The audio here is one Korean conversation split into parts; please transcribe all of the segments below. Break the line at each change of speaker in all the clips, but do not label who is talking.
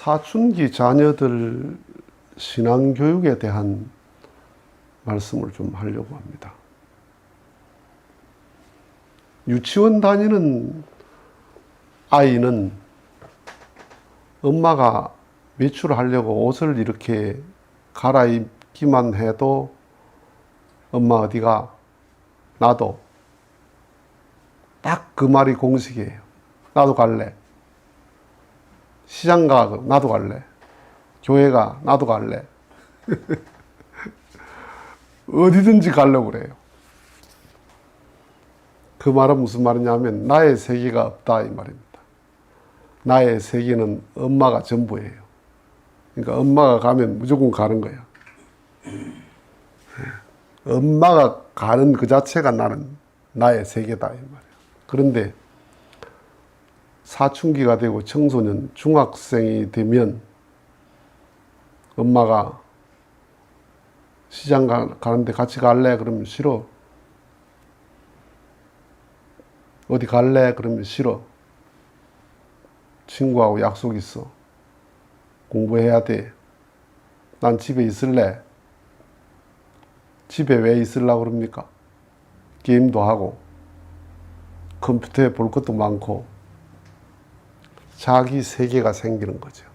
사춘기 자녀들 신앙교육에 대한 말씀을 좀 하려고 합니다. 유치원 다니는 아이는 엄마가 외출하려고 옷을 이렇게 갈아입기만 해도 엄마 어디가? 나도. 딱 그 말이 공식이에요. 나도 갈래. 시장 가. 나도 갈래. 교회 가. 나도 갈래. 어디든지 가려고 그래요. 그 말은 무슨 말이냐면 나의 세계가 없다 이 말입니다. 나의 세계는 엄마가 전부예요. 그러니까 엄마가 가면 무조건 가는 거야. 엄마가 가는 그 자체가 나는 나의 세계다 이 말이야. 그런데 사춘기가 되고 청소년, 중학생이 되면 엄마가 시장 가는데 같이 갈래? 그러면 싫어. 어디 갈래? 그러면 싫어. 친구하고 약속 있어. 공부해야 돼. 난 집에 있을래. 집에 왜 있으려고 그럽니까? 게임도 하고 컴퓨터에 볼 것도 많고 자기 세계가 생기는 거죠.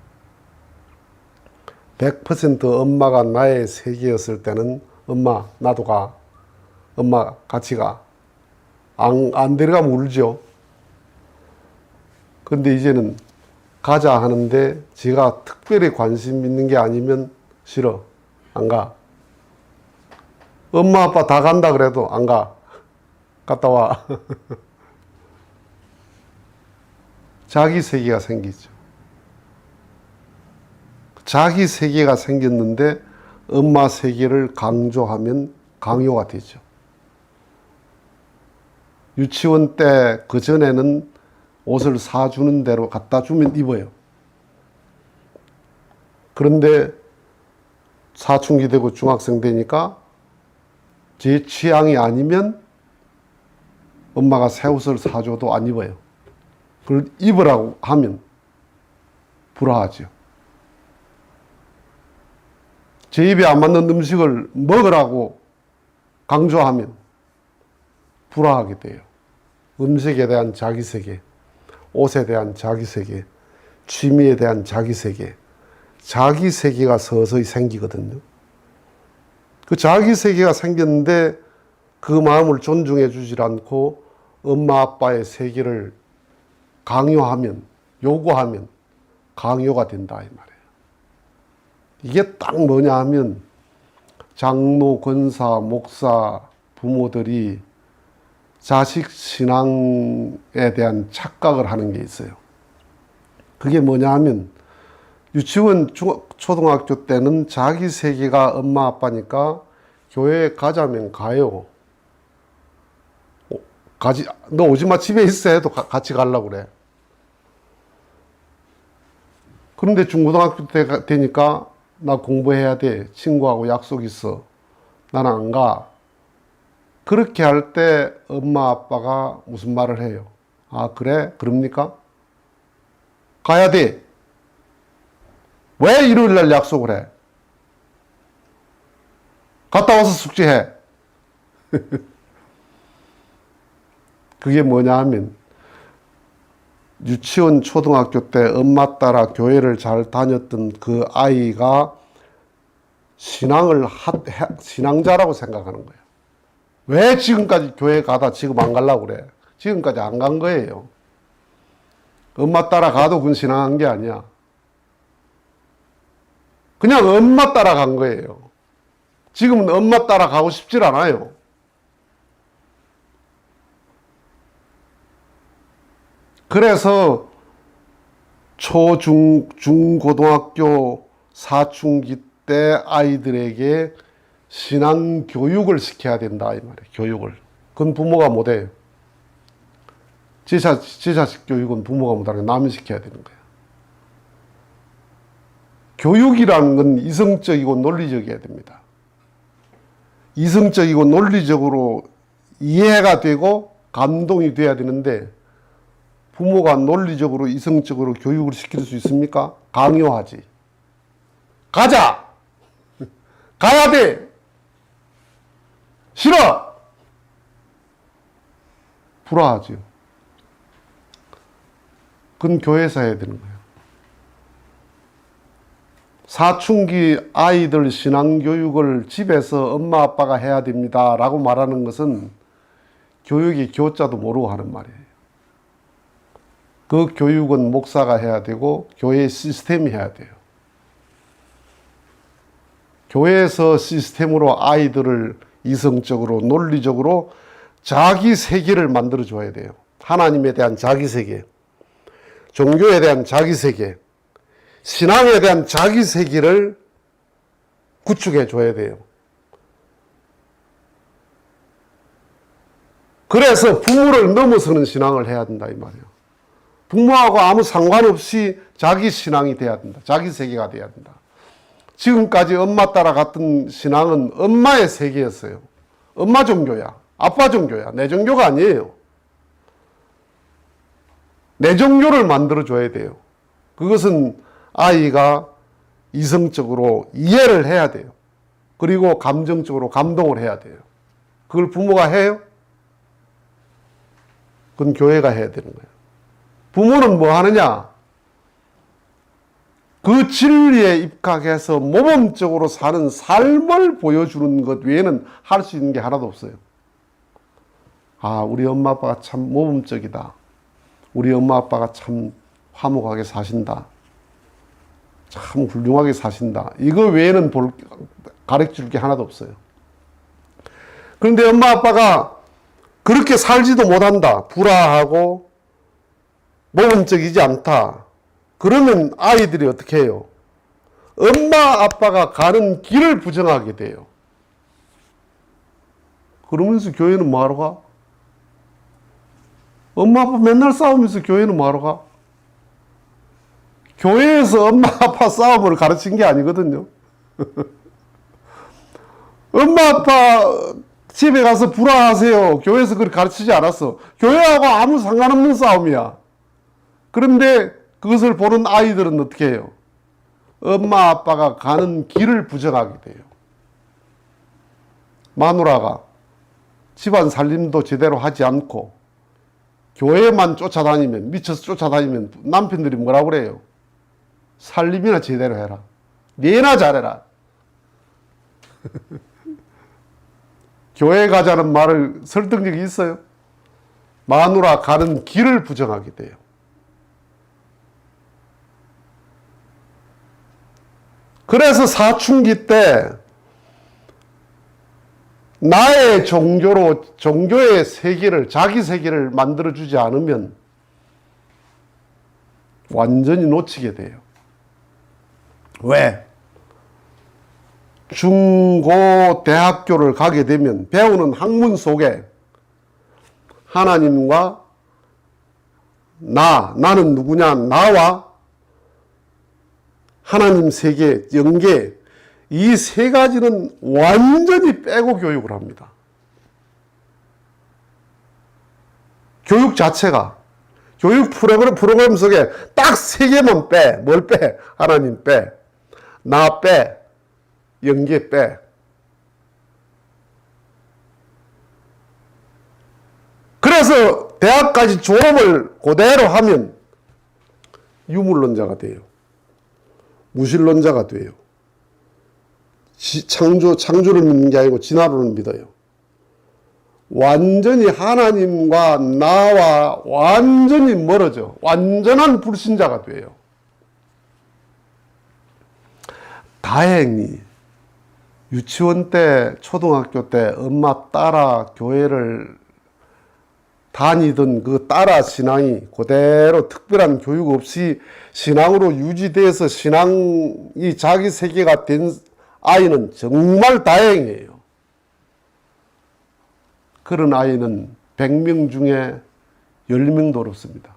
100% 엄마가 나의 세계였을 때는 엄마 나도 가. 엄마 같이 가. 안 데려가면 울죠. 근데 이제는 가자 하는데 제가 특별히 관심 있는 게 아니면 싫어. 안 가. 엄마 아빠 다 간다 그래도 안 가. 갔다 와. 자기 세계가 생기죠. 자기 세계가 생겼는데 엄마 세계를 강조하면 강요가 되죠. 유치원 때 그전에는 옷을 사주는 대로 갖다 주면 입어요. 그런데 사춘기 되고 중학생 되니까 제 취향이 아니면 엄마가 새 옷을 사줘도 안 입어요. 그걸 입으라고 하면 불화하죠. 제 입에 안 맞는 음식을 먹으라고 강조하면 불화하게 돼요. 음식에 대한 자기 세계, 옷에 대한 자기 세계, 취미에 대한 자기 세계, 자기 세계가 서서히 생기거든요. 그 자기 세계가 생겼는데 그 마음을 존중해 주질 않고 엄마 아빠의 세계를 강요하면, 요구하면 강요가 된다 이 말이에요. 이게 딱 뭐냐 하면 장로, 권사, 목사, 부모들이 자식 신앙에 대한 착각을 하는 게 있어요. 그게 뭐냐 하면 유치원, 초등학교 때는 자기 세계가 엄마 아빠니까 교회에 가자면 가요. 너 오지 마, 집에 있어 해도 같이 가려고 그래. 그런데 중고등학교 때 되니까 나 공부해야 돼. 친구하고 약속 있어. 나는 안 가. 그렇게 할 때 엄마 아빠가 무슨 말을 해요? 아, 그래? 그럽니까? 가야 돼. 왜 일요일 날 약속을 해? 갔다 와서 숙제해. 그게 뭐냐 하면 유치원, 초등학교 때 엄마 따라 교회를 잘 다녔던 그 아이가 신앙자라고 생각하는 거예요. 왜 지금까지 교회 가다 지금 안 가려고 그래? 지금까지 안 간 거예요. 엄마 따라 가도 그건 신앙한 게 아니야. 그냥 엄마 따라 간 거예요. 지금은 엄마 따라 가고 싶질 않아요. 그래서 중고등학교 사춘기 때 아이들에게 신앙 교육을 시켜야 된다 이 말이에요. 교육을. 그건 부모가 못해요. 제 자식 교육은 부모가 못하는 거 남이 시켜야 되는 거예요. 교육이라는 건 이성적이고 논리적이어야 됩니다. 이성적이고 논리적으로 이해가 되고 감동이 돼야 되는데 부모가 논리적으로 이성적으로 교육을 시킬 수 있습니까? 강요하지. 가자! 가야 돼! 싫어! 불화하죠. 그건 교회에서 해야 되는 거예요. 사춘기 아이들 신앙교육을 집에서 엄마 아빠가 해야 됩니다 라고 말하는 것은 교육이 교자도 모르고 하는 말이에요. 그 교육은 목사가 해야 되고 교회 시스템이 해야 돼요. 교회에서 시스템으로 아이들을 이성적으로 논리적으로 자기 세계를 만들어 줘야 돼요. 하나님에 대한 자기 세계, 종교에 대한 자기 세계, 신앙에 대한 자기 세계를 구축해 줘야 돼요. 그래서 부모를 넘어서는 신앙을 해야 된다 이 말이에요. 부모하고 아무 상관없이 자기 신앙이 돼야 된다. 자기 세계가 돼야 된다. 지금까지 엄마 따라갔던 신앙은 엄마의 세계였어요. 엄마 종교야. 아빠 종교야. 내 종교가 아니에요. 내 종교를 만들어줘야 돼요. 그것은 아이가 이성적으로 이해를 해야 돼요. 그리고 감정적으로 감동을 해야 돼요. 그걸 부모가 해요? 그건 교회가 해야 되는 거예요. 부모는 뭐 하느냐? 그 진리에 입각해서 모범적으로 사는 삶을 보여주는 것 외에는 할 수 있는 게 하나도 없어요. 아, 우리 엄마 아빠가 참 모범적이다. 우리 엄마 아빠가 참 화목하게 사신다. 참 훌륭하게 사신다. 이거 외에는 가르쳐줄 게 하나도 없어요. 그런데 엄마 아빠가 그렇게 살지도 못한다. 불화하고 모범적이지 않다. 그러면 아이들이 어떻게 해요? 엄마 아빠가 가는 길을 부정하게 돼요. 그러면서 교회는 뭐하러 가? 엄마 아빠 맨날 싸우면서 교회는 뭐하러 가? 교회에서 엄마 아빠 싸움을 가르친 게 아니거든요. 엄마 아빠 집에 가서 불화하세요. 교회에서 그렇게 가르치지 않았어. 교회하고 아무 상관없는 싸움이야. 그런데 그것을 보는 아이들은 어떻게 해요? 엄마 아빠가 가는 길을 부정하게 돼요. 마누라가 집안 살림도 제대로 하지 않고 교회만 쫓아다니면, 미쳐서 쫓아다니면 남편들이 뭐라고 그래요? 살림이나 제대로 해라. 네나 잘해라. 교회 가자는 말을 설득력이 있어요? 마누라 가는 길을 부정하게 돼요. 그래서 사춘기 때 나의 종교의 세계를, 자기 세계를 만들어주지 않으면 완전히 놓치게 돼요. 왜? 중고 대학교를 가게 되면 배우는 학문 속에 하나님과 나는 누구냐, 나와 하나님 세계, 영계, 이 세 가지는 완전히 빼고 교육을 합니다. 교육 자체가, 교육 프로그램 속에 딱 세 개만 빼. 뭘 빼? 하나님 빼. 나 빼. 영계 빼. 그래서 대학까지 졸업을 그대로 하면 유물론자가 돼요. 무신론자가 돼요. 창조를 믿는 게 아니고 진화론을 믿어요. 완전히 하나님과 나와 완전히 멀어져. 완전한 불신자가 돼요. 다행히 유치원 때, 초등학교 때 엄마 따라 교회를 다니던 그 따라 신앙이 그대로 특별한 교육 없이 신앙으로 유지돼서 신앙이 자기 세계가 된 아이는 정말 다행이에요. 그런 아이는 100명 중에 10명도 어렵습니다.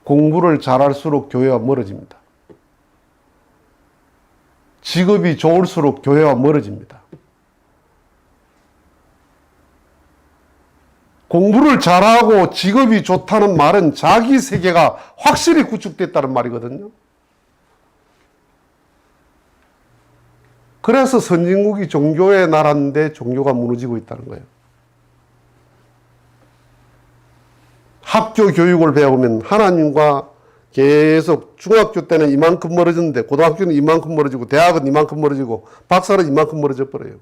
공부를 잘할수록 교회와 멀어집니다. 직업이 좋을수록 교회와 멀어집니다. 공부를 잘하고 직업이 좋다는 말은 자기 세계가 확실히 구축됐다는 말이거든요. 그래서 선진국이 종교의 나라인데 종교가 무너지고 있다는 거예요. 학교 교육을 배우면 하나님과 계속 중학교 때는 이만큼 멀어졌는데 고등학교는 이만큼 멀어지고 대학은 이만큼 멀어지고 박사는 이만큼 멀어져 버려요.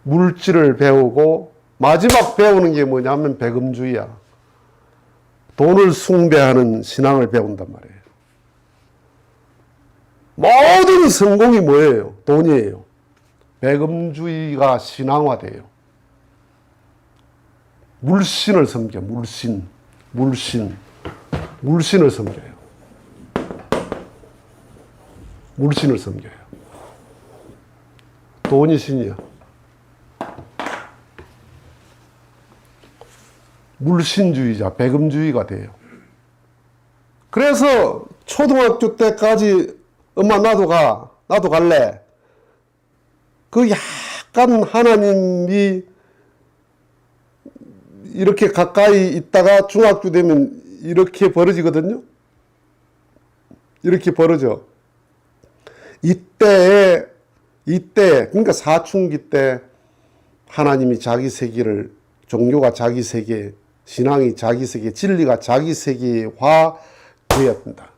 물질을 배우고 마지막 배우는 게 뭐냐면 배금주의야. 돈을 숭배하는 신앙을 배운단 말이에요. 모든 성공이 뭐예요? 돈이에요. 배금주의가 신앙화돼요. 물신을 섬겨, 물신을 섬겨요. 물신을 섬겨요. 돈이 신이야. 물신주의자, 배금주의가 돼요. 그래서 초등학교 때까지 엄마 나도 갈래. 그 약간 하나님이 이렇게 가까이 있다가 중학교 되면 이렇게 벌어지거든요. 이렇게 벌어져. 이때 그러니까 사춘기 때 하나님이 자기 세계를, 종교가 자기 세계, 신앙이 자기 세계, 진리가 자기 세계화 되었다.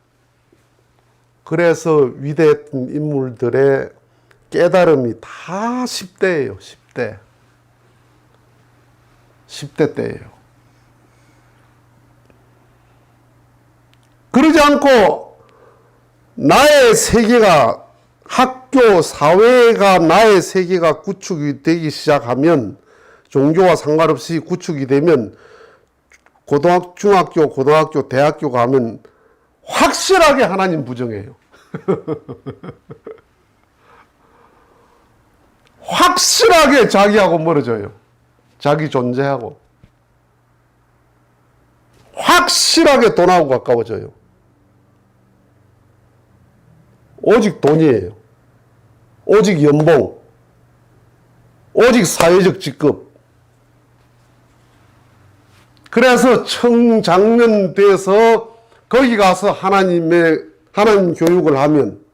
그래서 위대했던 인물들의 깨달음이 다 10대예요. 10대 때예요. 그러지 않고 나의 세계가, 학교, 사회가 나의 세계가 구축이 되기 시작하면, 종교와 상관없이 구축이 되면 중학교, 고등학교, 대학교 가면 확실하게 하나님 부정해요. 확실하게 자기하고 멀어져요. 자기 존재하고. 확실하게 돈하고 가까워져요. 오직 돈이에요. 오직 연봉. 오직 사회적 직급. 그래서 청장년 돼서 거기 가서 하나님 교육을 하면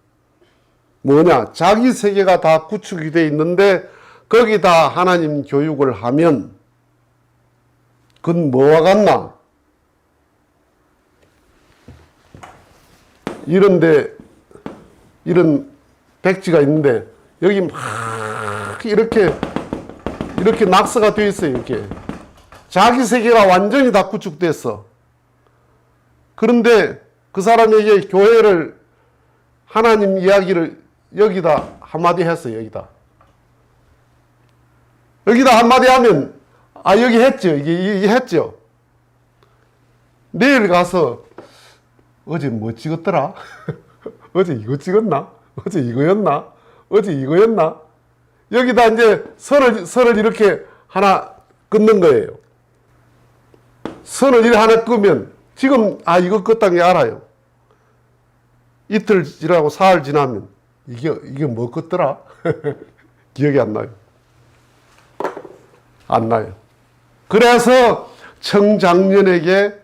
뭐냐? 자기 세계가 다 구축이 돼 있는데 거기다 하나님 교육을 하면 그건 뭐와 같나? 이런 백지가 있는데 여기 막 이렇게 낙서가 되어 있어요. 이렇게. 자기 세계가 완전히 다 구축됐어. 그런데 그 사람에게 교회를, 하나님 이야기를 여기다 한마디 했어요. 여기다 한마디 하면, 여기 했죠. 이게 했죠. 내일 가서, 어제 뭐 찍었더라? 어제 이거 찍었나? 어제 이거였나? 어제 이거였나? 여기다 이제 선을 이렇게 하나 끊는 거예요. 선을 이렇게 하나 끄면, 지금, 이거 껐다는 게 알아요. 이틀 지나고 사흘 지나면, 이게 뭐 껐더라? 기억이 안 나요. 안 나요. 그래서 청장년에게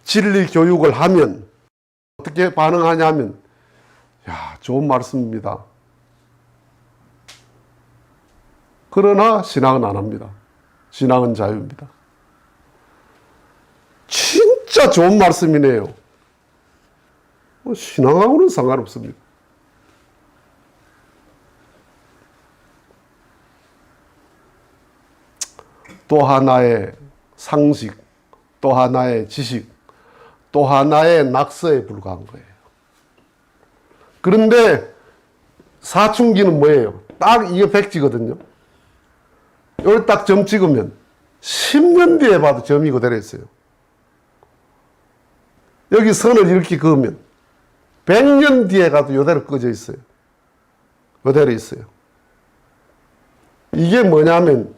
진리 교육을 하면 어떻게 반응하냐면, 좋은 말씀입니다. 그러나 신앙은 안 합니다. 신앙은 자유입니다. 진짜 좋은 말씀이네요. 신앙하고는 상관없습니다. 또 하나의 상식, 또 하나의 지식, 또 하나의 낙서에 불과한 거예요. 그런데 사춘기는 뭐예요? 딱 이게 백지거든요. 여기 딱 점 찍으면 10년 뒤에 봐도 점이 그대로 있어요. 여기 선을 이렇게 그으면 100년 뒤에 가도 이대로 꺼져 있어요. 그대로 있어요. 이게 뭐냐면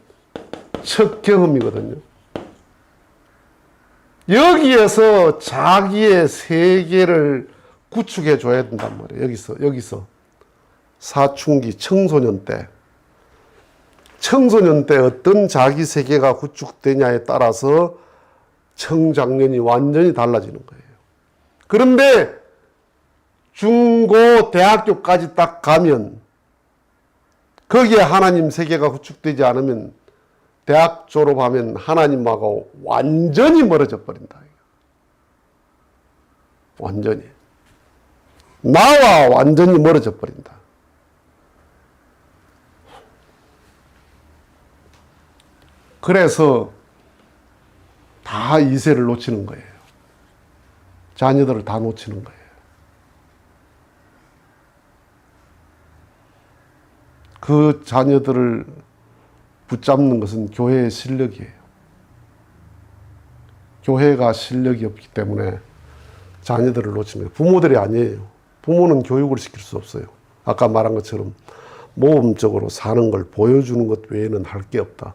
첫 경험이거든요. 여기에서 자기의 세계를 구축해 줘야 된단 말이에요. 여기서 사춘기 청소년 때 청소년 때 어떤 자기 세계가 구축되냐에 따라서 청장년이 완전히 달라지는 거예요. 그런데 중고, 대학교까지 딱 가면 거기에 하나님 세계가 구축되지 않으면 대학 졸업하면 하나님하고 완전히 멀어져 버린다. 완전히. 나와 완전히 멀어져 버린다. 그래서 다 이세를 놓치는 거예요. 자녀들을 다 놓치는 거예요. 그 자녀들을 붙잡는 것은 교회의 실력이에요. 교회가 실력이 없기 때문에 자녀들을 놓치는 거예요. 부모들이 아니에요. 부모는 교육을 시킬 수 없어요. 아까 말한 것처럼 모범적으로 사는 걸 보여주는 것 외에는 할 게 없다.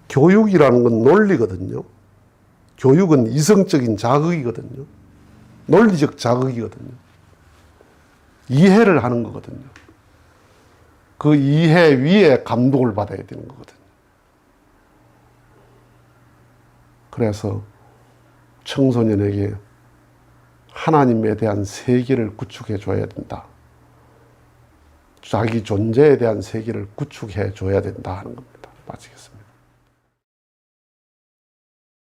교육이라는 건 논리거든요. 교육은 이성적인 자극이거든요. 논리적 자극이거든요. 이해를 하는 거거든요. 그 이해 위에 감동을 받아야 되는 거거든요. 그래서 청소년에게 하나님에 대한 세계를 구축해 줘야 된다. 자기 존재에 대한 세계를 구축해 줘야 된다 하는 겁니다. 마치겠습니다.